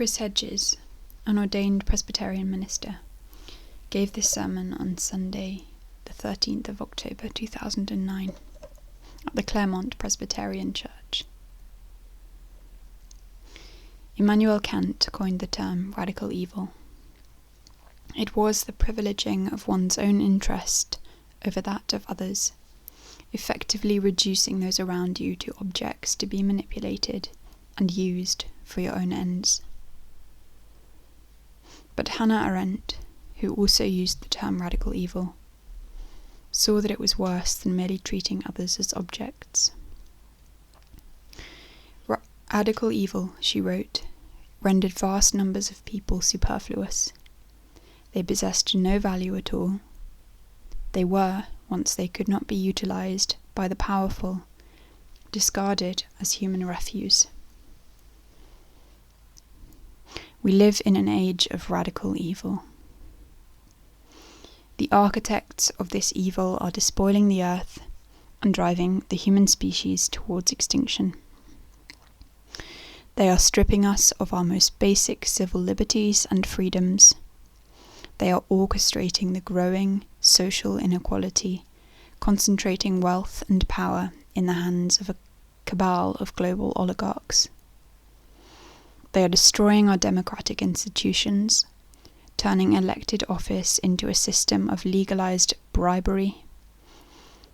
Hedges, an ordained Presbyterian minister, gave this sermon on Sunday, the 13th of October 2009, at the Claremont Presbyterian Church. Immanuel Kant coined the term radical evil. It was the privileging of one's own interest over that of others, effectively reducing those around you to objects to be manipulated and used for your own ends. But Hannah Arendt, who also used the term radical evil, saw that it was worse than merely treating others as objects. Radical evil, she wrote, rendered vast numbers of people superfluous. They possessed no value at all. They were, once they could not be utilized by the powerful, discarded as human refuse. We live in an age of radical evil. The architects of this evil are despoiling the earth and driving the human species towards extinction. They are stripping us of our most basic civil liberties and freedoms. They are orchestrating the growing social inequality, concentrating wealth and power in the hands of a cabal of global oligarchs. They are destroying our democratic institutions, turning elected office into a system of legalized bribery,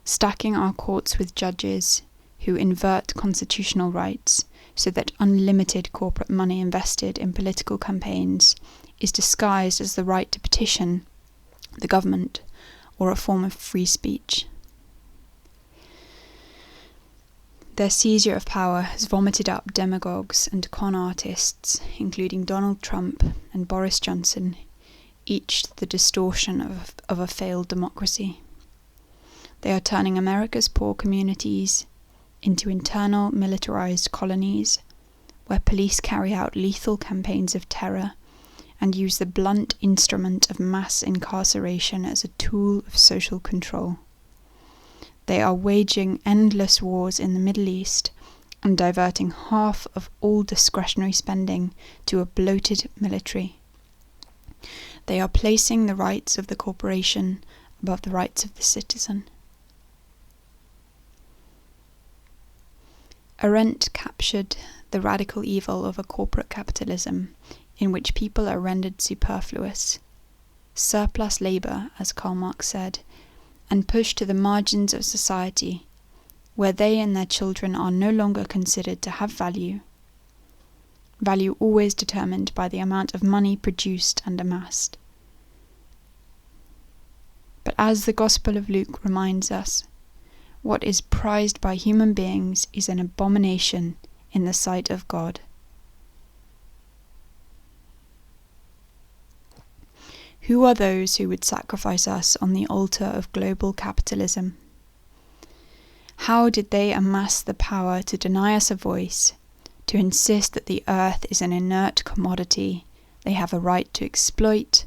stacking our courts with judges who invert constitutional rights so that unlimited corporate money invested in political campaigns is disguised as the right to petition the government or a form of free speech. Their seizure of power has vomited up demagogues and con artists, including Donald Trump and Boris Johnson, each the distortion of a failed democracy. They are turning America's poor communities into internal militarized colonies, where police carry out lethal campaigns of terror and use the blunt instrument of mass incarceration as a tool of social control. They are waging endless wars in the Middle East and diverting half of all discretionary spending to a bloated military. They are placing the rights of the corporation above the rights of the citizen. Arendt captured the radical evil of a corporate capitalism in which people are rendered superfluous, surplus labour, as Karl Marx said, and pushed to the margins of society, where they and their children are no longer considered to have value always determined by the amount of money produced and amassed. But as the Gospel of Luke reminds us, what is prized by human beings is an abomination in the sight of God. Who are those who would sacrifice us on the altar of global capitalism? How did they amass the power to deny us a voice, to insist that the earth is an inert commodity they have a right to exploit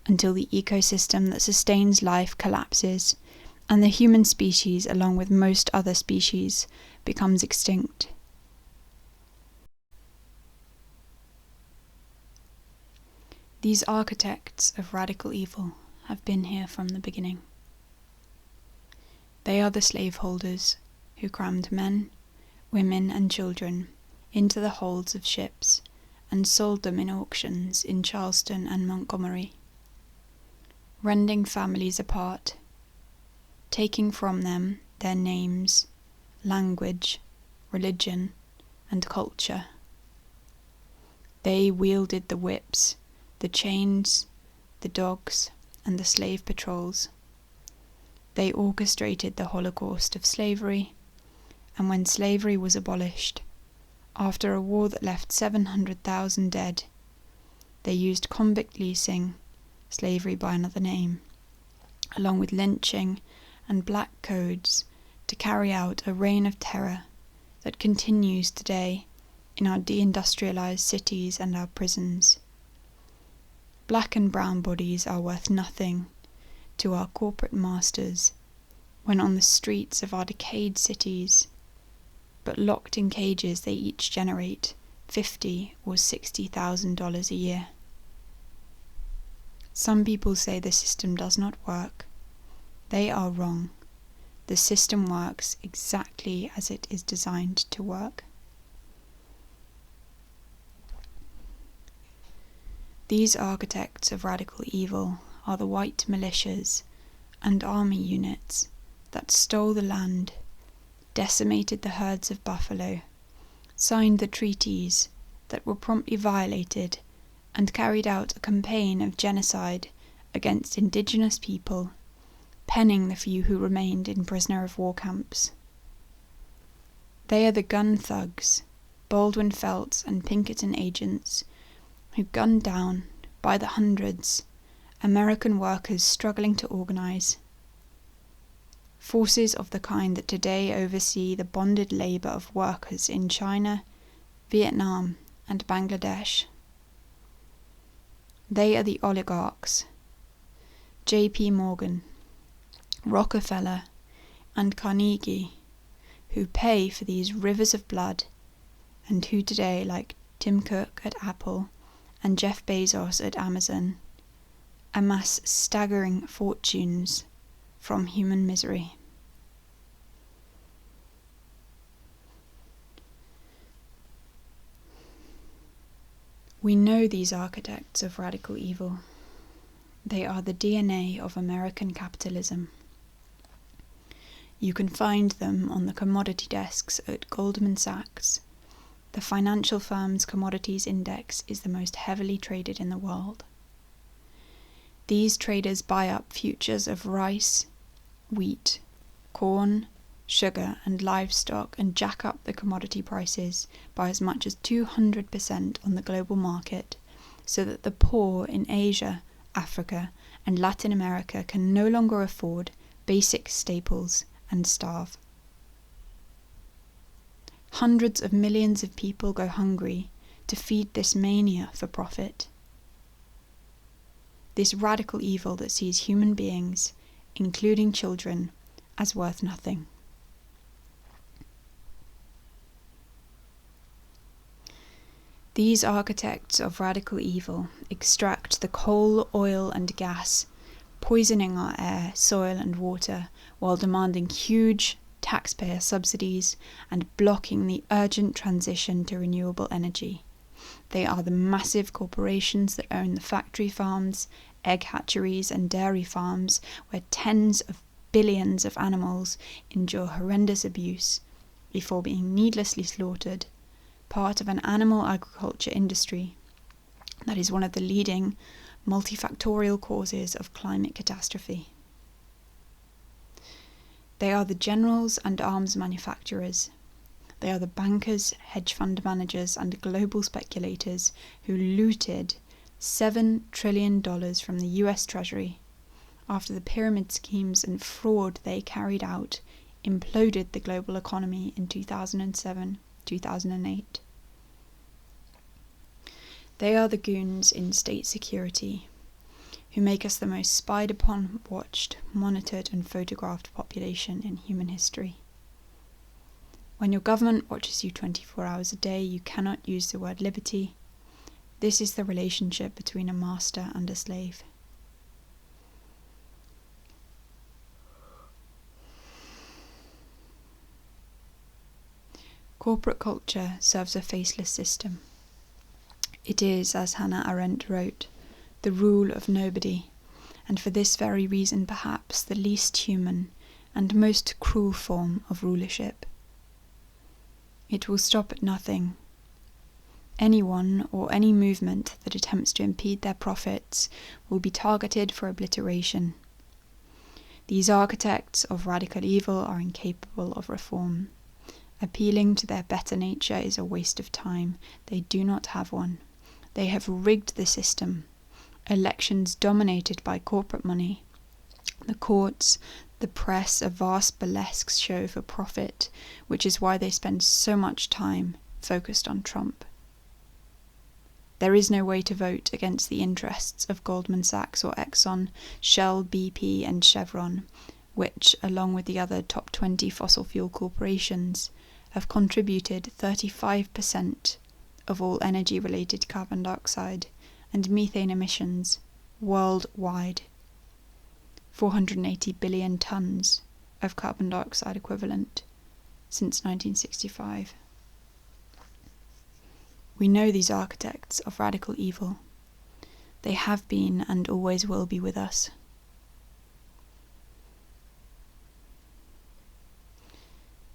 until the ecosystem that sustains life collapses and the human species, along with most other species, becomes extinct? These architects of radical evil have been here from the beginning. They are the slaveholders who crammed men, women, and children into the holds of ships and sold them in auctions in Charleston and Montgomery, rending families apart, taking from them their names, language, religion, and culture. They wielded the whips, the chains, the dogs, and the slave patrols. They orchestrated the Holocaust of slavery, and when slavery was abolished, after a war that left 700,000 dead, they used convict leasing, slavery by another name, along with lynching and black codes to carry out a reign of terror that continues today in our deindustrialized cities and our prisons. Black and brown bodies are worth nothing to our corporate masters when on the streets of our decayed cities, but locked in cages they each generate $50,000 or $60,000 a year. Some people say the system does not work. They are wrong. The system works exactly as it is designed to work. These architects of radical evil are the white militias and army units that stole the land, decimated the herds of buffalo, signed the treaties that were promptly violated, and carried out a campaign of genocide against indigenous people, penning the few who remained in prisoner of war camps. They are the gun thugs, Baldwin Felts and Pinkerton agents, who gunned down, by the hundreds, American workers struggling to organize. Forces of the kind that today oversee the bonded labor of workers in China, Vietnam, and Bangladesh. They are the oligarchs, J.P. Morgan, Rockefeller, and Carnegie, who pay for these rivers of blood, and who today, like Tim Cook at Apple and Jeff Bezos at Amazon, amass staggering fortunes from human misery. We know these architects of radical evil. They are the DNA of American capitalism. You can find them on the commodity desks at Goldman Sachs. The financial firm's commodities index is the most heavily traded in the world. These traders buy up futures of rice, wheat, corn, sugar, and livestock and jack up the commodity prices by as much as 200% on the global market, so that the poor in Asia, Africa, and Latin America can no longer afford basic staples and starve. Hundreds of millions of people go hungry to feed this mania for profit. This radical evil that sees human beings, including children, as worth nothing. These architects of radical evil extract the coal, oil, and gas, poisoning our air, soil, and water, while demanding huge taxpayer subsidies and blocking the urgent transition to renewable energy. They are the massive corporations that own the factory farms, egg hatcheries, and dairy farms where tens of billions of animals endure horrendous abuse before being needlessly slaughtered, part of an animal agriculture industry that is one of the leading multifactorial causes of climate catastrophe. They are the generals and arms manufacturers. They are the bankers, hedge fund managers, and global speculators who looted $7 trillion from the US Treasury after the pyramid schemes and fraud they carried out imploded the global economy in 2007-2008. They are the goons in state security who make us the most spied upon, watched, monitored, and photographed population in human history. When your government watches you 24 hours a day, you cannot use the word liberty. This is the relationship between a master and a slave. Corporate culture serves a faceless system. It is, as Hannah Arendt wrote, the rule of nobody, and for this very reason perhaps the least human and most cruel form of rulership. It will stop at nothing. Anyone or any movement that attempts to impede their profits will be targeted for obliteration. These architects of radical evil are incapable of reform. Appealing to their better nature is a waste of time. They do not have one. They have rigged the system. Elections dominated by corporate money. The courts, the press, a vast burlesque show for profit, which is why they spend so much time focused on Trump. There is no way to vote against the interests of Goldman Sachs or Exxon, Shell, BP, and Chevron, which, along with the other top 20 fossil fuel corporations, have contributed 35% of all energy-related carbon dioxide and methane emissions worldwide. 480 billion tonnes of carbon dioxide equivalent since 1965. We know these architects of radical evil. They have been and always will be with us.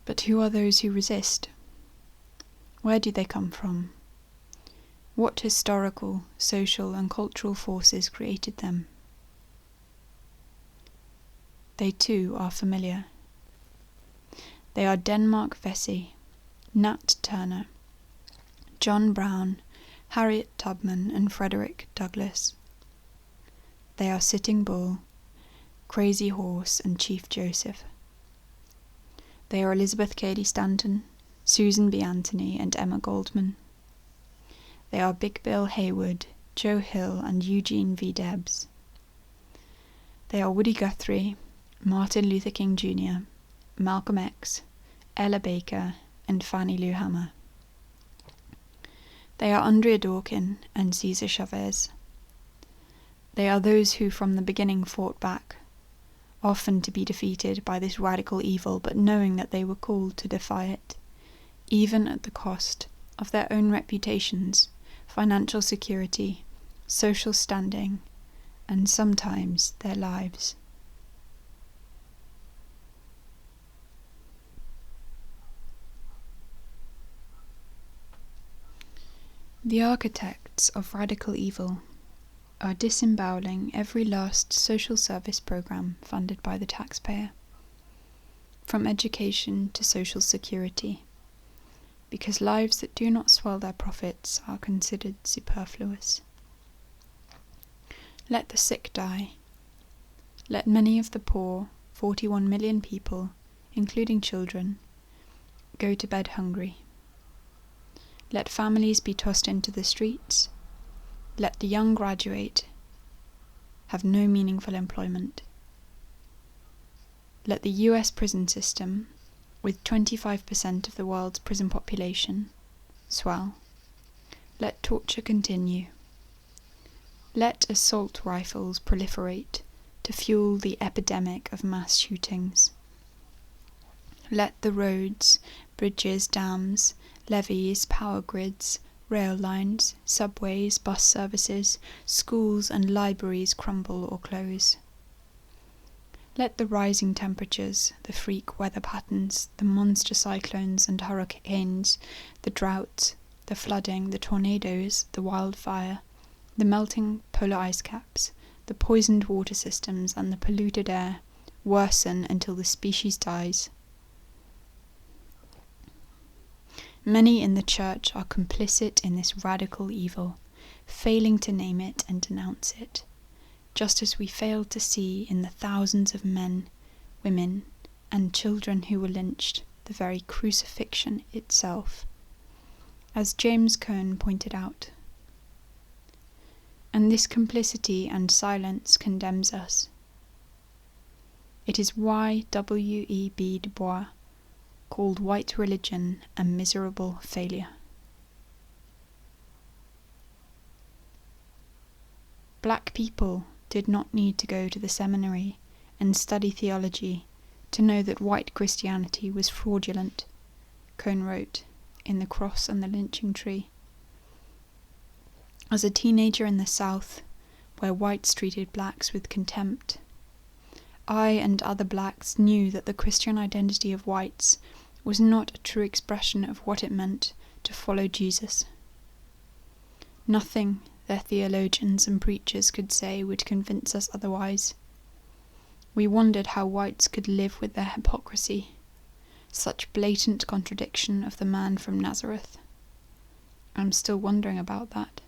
But who are those who resist? Where do they come from? What historical, social, and cultural forces created them? They too are familiar. They are Denmark Vesey, Nat Turner, John Brown, Harriet Tubman, and Frederick Douglass. They are Sitting Bull, Crazy Horse, and Chief Joseph. They are Elizabeth Cady Stanton, Susan B. Anthony, and Emma Goldman. They are Big Bill Haywood, Joe Hill, and Eugene V. Debs. They are Woody Guthrie, Martin Luther King Jr., Malcolm X, Ella Baker, and Fannie Lou Hamer. They are Andrea Dworkin and Cesar Chavez. They are those who from the beginning fought back, often to be defeated by this radical evil, but knowing that they were called to defy it, even at the cost of their own reputations, financial security, social standing, and sometimes their lives. The architects of radical evil are disemboweling every last social service program funded by the taxpayer, from education to social security, because lives that do not swell their profits are considered superfluous. Let the sick die. Let many of the poor, 41 million people, including children, go to bed hungry. Let families be tossed into the streets. Let the young graduate have no meaningful employment. Let the US prison system, with 25% of the world's prison population, swell. Let torture continue. Let assault rifles proliferate to fuel the epidemic of mass shootings. Let the roads, bridges, dams, levees, power grids, rail lines, subways, bus services, schools and libraries crumble or close. Let the rising temperatures, the freak weather patterns, the monster cyclones and hurricanes, the drought, the flooding, the tornadoes, the wildfire, the melting polar ice caps, the poisoned water systems and the polluted air worsen until the species dies. Many in the church are complicit in this radical evil, failing to name it and denounce it, just as we failed to see in the thousands of men, women, and children who were lynched the very crucifixion itself, as James Cone pointed out. And this complicity and silence condemns us. It is why W.E.B. Du Bois called white religion a miserable failure. Black people did not need to go to the seminary and study theology to know that white Christianity was fraudulent, Cone wrote in The Cross and the Lynching Tree. As a teenager in the South, where whites treated blacks with contempt, I and other blacks knew that the Christian identity of whites was not a true expression of what it meant to follow Jesus. Nothing their theologians and preachers could say would convince us otherwise. We wondered how whites could live with their hypocrisy, such blatant contradiction of the man from Nazareth. I'm still wondering about that.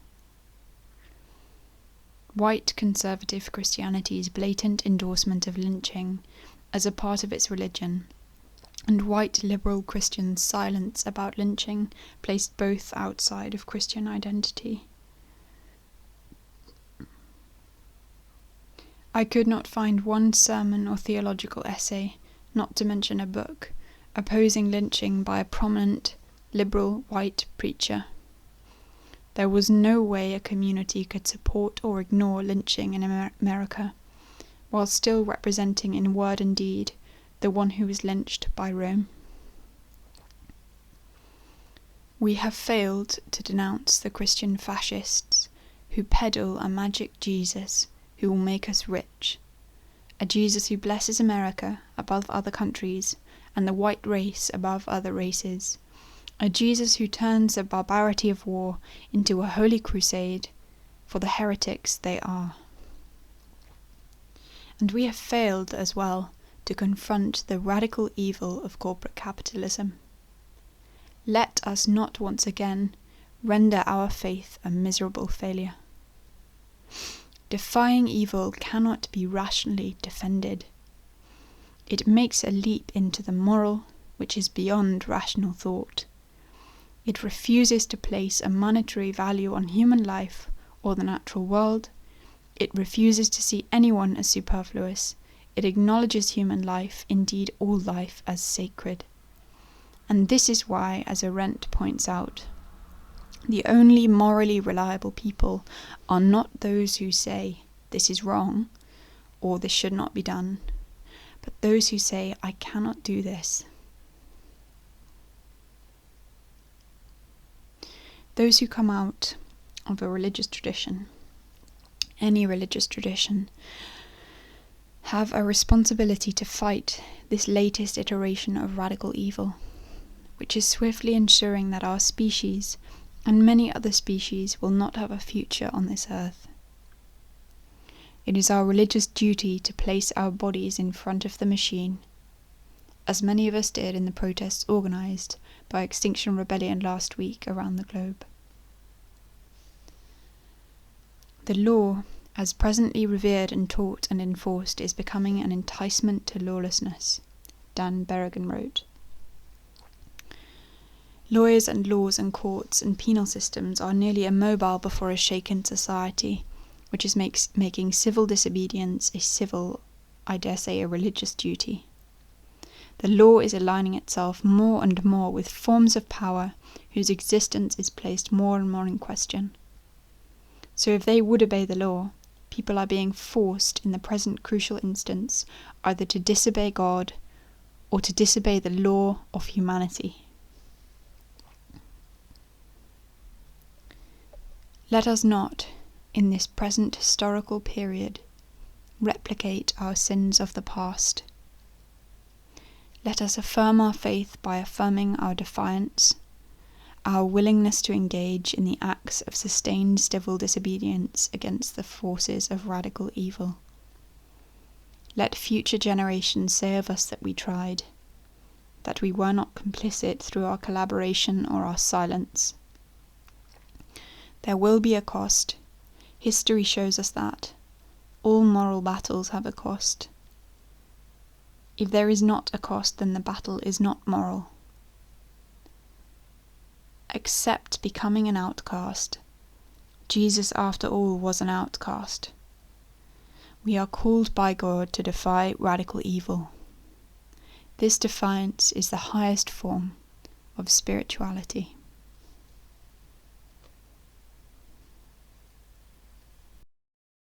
White conservative Christianity's blatant endorsement of lynching as a part of its religion, and white liberal Christians' silence about lynching placed both outside of Christian identity. I could not find one sermon or theological essay, not to mention a book, opposing lynching by a prominent, liberal white preacher. There was no way a community could support or ignore lynching in America, while still representing in word and deed the one who was lynched by Rome. We have failed to denounce the Christian fascists who peddle a magic Jesus who will make us rich, a Jesus who blesses America above other countries and the white race above other races, a Jesus who turns the barbarity of war into a holy crusade for the heretics they are. And we have failed as well to confront the radical evil of corporate capitalism. Let us not once again render our faith a miserable failure. Defying evil cannot be rationally defended. It makes a leap into the moral, which is beyond rational thought. It refuses to place a monetary value on human life or the natural world. It refuses to see anyone as superfluous. It acknowledges human life, indeed all life, as sacred. And this is why, as Arendt points out, the only morally reliable people are not those who say, this is wrong, or this should not be done, but those who say, I cannot do this. Those who come out of a religious tradition, any religious tradition, have a responsibility to fight this latest iteration of radical evil, which is swiftly ensuring that our species and many other species will not have a future on this earth. It is our religious duty to place our bodies in front of the machine, as many of us did in the protests organised by Extinction Rebellion last week around the globe. The law, as presently revered and taught and enforced, is becoming an enticement to lawlessness, Dan Berrigan wrote. Lawyers and laws and courts and penal systems are nearly immobile before a shaken society, which is making civil disobedience a civil, I dare say a religious duty. The law is aligning itself more and more with forms of power whose existence is placed more and more in question. So if they would obey the law, people are being forced in the present crucial instance either to disobey God or to disobey the law of humanity. Let us not, in this present historical period, replicate our sins of the past. Let us affirm our faith by affirming our defiance, our willingness to engage in the acts of sustained civil disobedience against the forces of radical evil. Let future generations say of us that we tried, that we were not complicit through our collaboration or our silence. There will be a cost. History shows us that. All moral battles have a cost. If there is not a cost, then the battle is not moral. Accept becoming an outcast. Jesus, after all, was an outcast. We are called by God to defy radical evil. This defiance is the highest form of spirituality.